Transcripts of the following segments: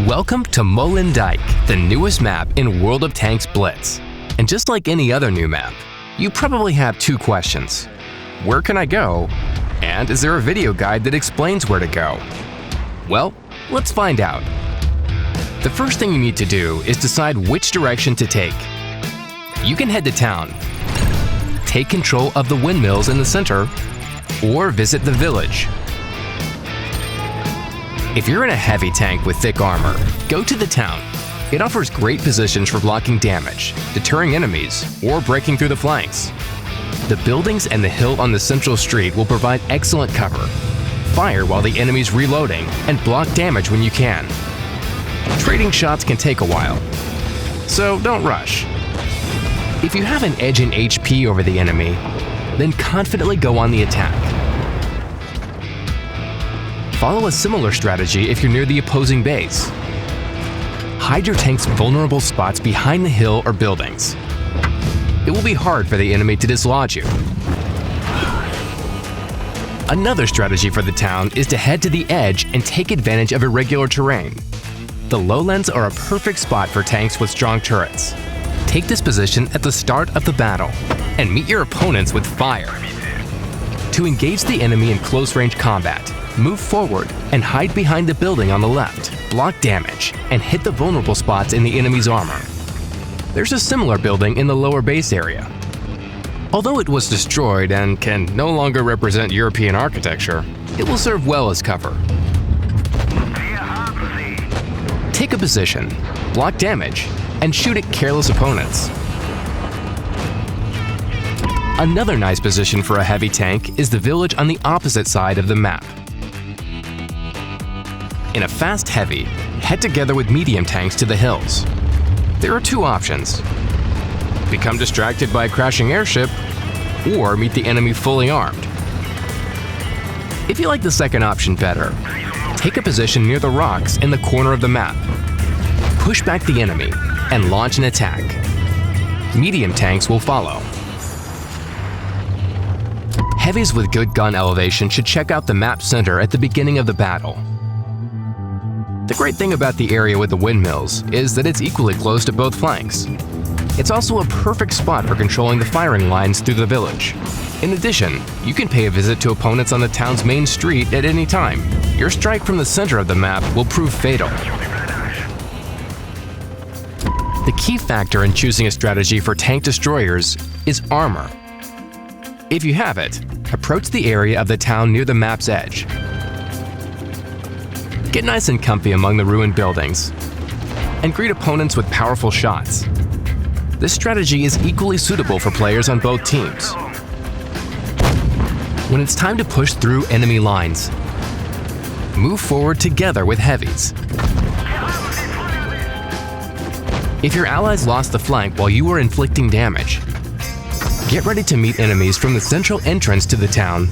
Welcome to Molendijk, the newest map in World of Tanks Blitz. And just like any other new map, you probably have two questions. Where can I go? And is there a video guide that explains where to go? Well, let's find out. The first thing you need to do is decide which direction to take. You can head to town, take control of the windmills in the center, or visit the village. If you're in a heavy tank with thick armor, go to the town. It offers great positions for blocking damage, deterring enemies, or breaking through the flanks. The buildings and the hill on the central street will provide excellent cover. Fire while the enemy's reloading, and block damage when you can. Trading shots can take a while, so don't rush. If you have an edge in HP over the enemy, then confidently go on the attack. Follow a similar strategy if you're near the opposing base. Hide your tank's vulnerable spots behind the hill or buildings. It will be hard for the enemy to dislodge you. Another strategy for the town is to head to the edge and take advantage of irregular terrain. The Lowlands are a perfect spot for tanks with strong turrets. Take this position at the start of the battle and meet your opponents with fire. To engage the enemy in close-range combat, move forward and hide behind the building on the left, block damage, and hit the vulnerable spots in the enemy's armor. There's a similar building in the lower base area. Although it was destroyed and can no longer represent European architecture, it will serve well as cover. Take a position, block damage, and shoot at careless opponents. Another nice position for a heavy tank is the village on the opposite side of the map. In a fast heavy, head together with medium tanks to the hills. There are two options. Become distracted by a crashing airship, or meet the enemy fully armed. If you like the second option better, take a position near the rocks in the corner of the map. Push back the enemy and launch an attack. Medium tanks will follow. Heavies with good gun elevation should check out the map center at the beginning of the battle. The great thing about the area with the windmills is that it's equally close to both flanks. It's also a perfect spot for controlling the firing lines through the village. In addition, you can pay a visit to opponents on the town's main street at any time. Your strike from the center of the map will prove fatal. The key factor in choosing a strategy for tank destroyers is armor. If you have it, approach the area of the town near the map's edge. Get nice and comfy among the ruined buildings, and greet opponents with powerful shots. This strategy is equally suitable for players on both teams. When it's time to push through enemy lines, move forward together with heavies. If your allies lost the flank while you were inflicting damage, get ready to meet enemies from the central entrance to the town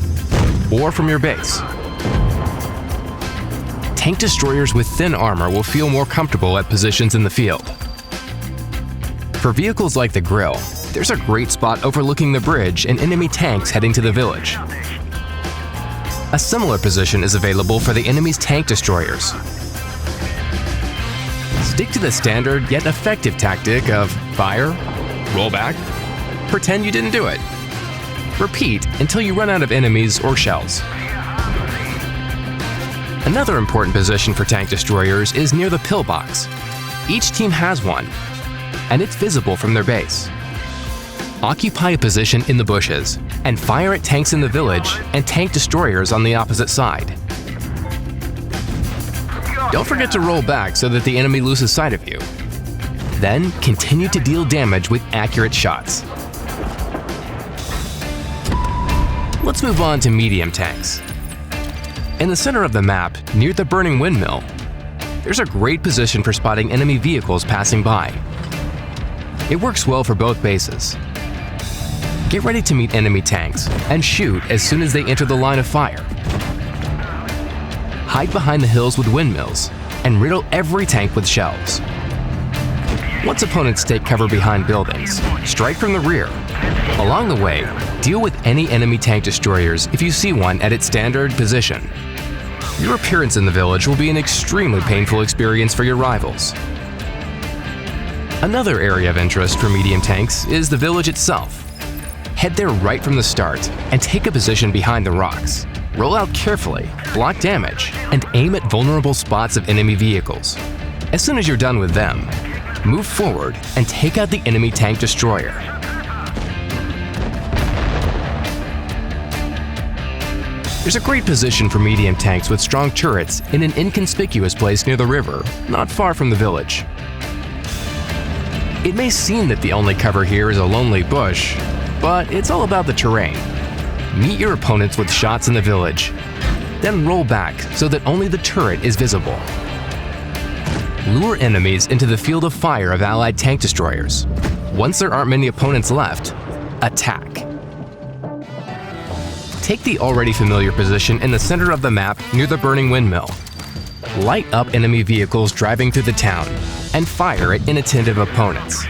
or from your base. Tank destroyers with thin armor will feel more comfortable at positions in the field. For vehicles like the Grill, there's a great spot overlooking the bridge and enemy tanks heading to the village. A similar position is available for the enemy's tank destroyers. Stick to the standard yet effective tactic of fire, roll back, pretend you didn't do it. Repeat until you run out of enemies or shells. Another important position for tank destroyers is near the Pillbox. Each team has one, and it's visible from their base. Occupy a position in the bushes and fire at tanks in the village and tank destroyers on the opposite side. Don't forget to roll back so that the enemy loses sight of you. Then continue to deal damage with accurate shots. Let's move on to medium tanks. In the center of the map, near the burning windmill, there's a great position for spotting enemy vehicles passing by. It works well for both bases. Get ready to meet enemy tanks and shoot as soon as they enter the line of fire. Hide behind the hills with windmills and riddle every tank with shells. Once opponents take cover behind buildings, strike from the rear. Along the way, deal with any enemy tank destroyers if you see one at its standard position. Your appearance in the village will be an extremely painful experience for your rivals. Another area of interest for medium tanks is the village itself. Head there right from the start and take a position behind the rocks. Roll out carefully, block damage, and aim at vulnerable spots of enemy vehicles. As soon as you're done with them, move forward and take out the enemy tank destroyer. There's a great position for medium tanks with strong turrets in an inconspicuous place near the river, not far from the village. It may seem that the only cover here is a lonely bush, but it's all about the terrain. Meet your opponents with shots in the village, then roll back so that only the turret is visible. Lure enemies into the field of fire of allied tank destroyers. Once there aren't many opponents left, attack. Take the already familiar position in the center of the map near the burning windmill. Light up enemy vehicles driving through the town and fire at inattentive opponents.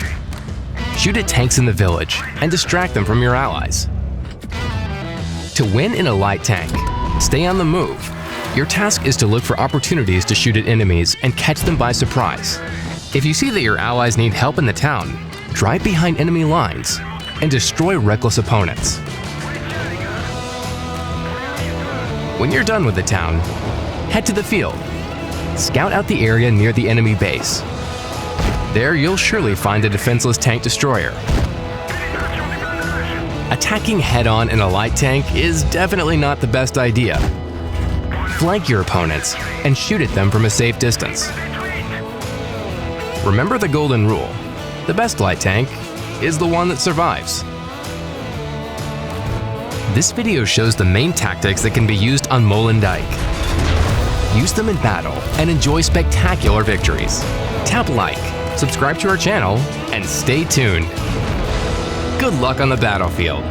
Shoot at tanks in the village and distract them from your allies. To win in a light tank, stay on the move. Your task is to look for opportunities to shoot at enemies and catch them by surprise. If you see that your allies need help in the town, drive behind enemy lines and destroy reckless opponents. When you're done with the town, head to the field. Scout out the area near the enemy base. There you'll surely find a defenseless tank destroyer. Attacking head-on in a light tank is definitely not the best idea. Flank your opponents and shoot at them from a safe distance. Remember the golden rule: the best light tank is the one that survives. This video shows the main tactics that can be used on Molendijk. Use them in battle and enjoy spectacular victories. Tap like, subscribe to our channel, and stay tuned. Good luck on the battlefield.